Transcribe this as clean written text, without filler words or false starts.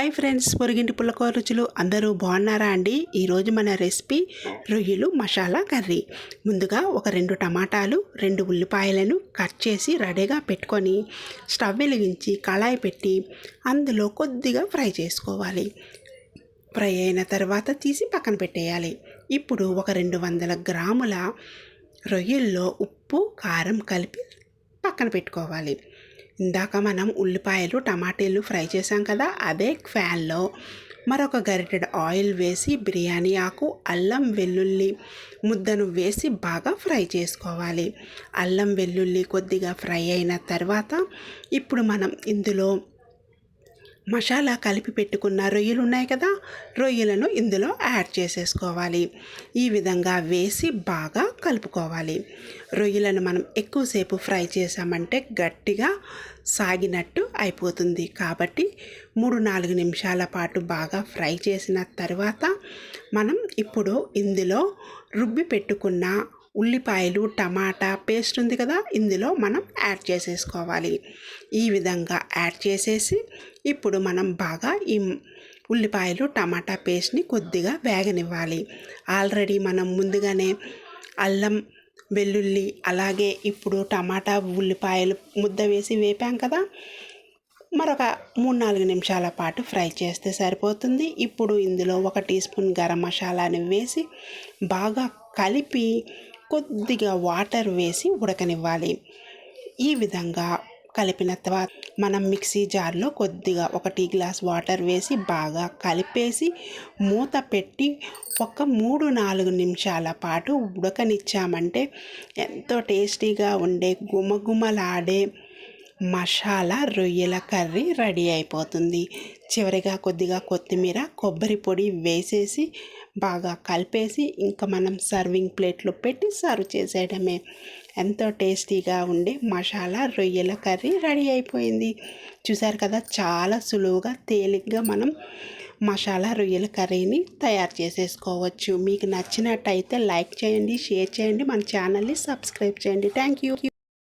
Hi friends, పొరిగింటి పుల్లకూర రుచులు అందరూ బాగున్నారా అండి? ఈరోజు మన రెసిపీ రొయ్యలు మసాలా కర్రీ. ముందుగా ఒక 2 టమాటాలు 2 ఉల్లిపాయలను కట్ చేసి రెడీగా పెట్టుకొని స్టవ్ వెలిగించి కళాయి పెట్టి అందులో కొద్దిగా ఫ్రై చేసుకోవాలి. ఫ్రై అయిన తర్వాత తీసి పక్కన పెట్టేయాలి. ఇప్పుడు ఒక 200 గ్రాముల రొయ్యల్లో ఉప్పు కారం కలిపి పక్కన పెట్టుకోవాలి. ఇందాక మనం ఉల్లిపాయలు టమాటాలు ఫ్రై చేసాం కదా, అదే ఫ్యాన్లో మరొక గరిటెడు ఆయిల్ వేసి బిర్యానీ ఆకు అల్లం వెల్లుల్లి ముద్దను వేసి బాగా ఫ్రై చేసుకోవాలి. అల్లం వెల్లుల్లి కొద్దిగా ఫ్రై అయిన తర్వాత ఇప్పుడు మనం ఇందులో మసాలా కలిపి పెట్టుకున్న రొయ్యలు ఉన్నాయి కదా, రొయ్యలను ఇందులో యాడ్ చేసేసుకోవాలి. ఈ విధంగా వేసి బాగా కలుపుకోవాలి. రొయ్యలను మనం ఎక్కువసేపు ఫ్రై చేసామంటే గట్టిగా సాగినట్టు అయిపోతుంది. కాబట్టి 3-4 నిమిషాల పాటు బాగా ఫ్రై చేసిన తర్వాత మనం ఇప్పుడు ఇందులో రుబ్బి పెట్టుకున్న ఉల్లిపాయలు టమాటా పేస్ట్ ఉంది కదా, ఇందులో మనం యాడ్ చేసేసుకోవాలి. ఈ విధంగా యాడ్ చేసేసి ఇప్పుడు మనం బాగా ఈ ఉల్లిపాయలు టమాటా పేస్ట్ని కొద్దిగా వేగనివ్వాలి. ఆల్రెడీ మనం ముందుగానే అల్లం వెల్లుల్లి అలాగే ఇప్పుడు టమాటా ఉల్లిపాయలు ముద్ద వేసి వేపాం కదా, మరొక 3-4 నిమిషాల పాటు ఫ్రై చేస్తే సరిపోతుంది. ఇప్పుడు ఇందులో 1 టీ స్పూన్ గరం మసాలాని వేసి బాగా కలిపి కొద్దిగా వాటర్ వేసి ఉడకనివ్వాలి. ఈ విధంగా కలిపిన తర్వాత మనం మిక్సీ జార్లో కొద్దిగా 1 టీ గ్లాస్ వాటర్ వేసి బాగా కలిపేసి మూత పెట్టి ఒక 3-4 నిమిషాల పాటు ఉడకనిచ్చామంటే ఎంతో టేస్టీగా ఉండే గుమగుమలాడే మసాలా రొయ్యల కర్రీ రెడీ అయిపోతుంది. చివరిగా కొద్దిగా కొత్తిమీర కొబ్బరి పొడి వేసేసి బాగా కలిపేసి ఇంకా మనం సర్వింగ్ ప్లేట్లో పెట్టి సర్వ్ చేసేయడమే. ఎంతో టేస్టీగా ఉండే మసాలా రొయ్యల కర్రీ రెడీ అయిపోయింది. చూసారు కదా, చాలా సులువుగా తేలిగ్గా మనం మసాలా రొయ్యల కర్రీని తయారు చేసేసుకోవచ్చు. మీకు నచ్చినట్టయితే లైక్ చేయండి, షేర్ చేయండి, మన ఛానల్ని సబ్స్క్రైబ్ చేయండి. Thank you.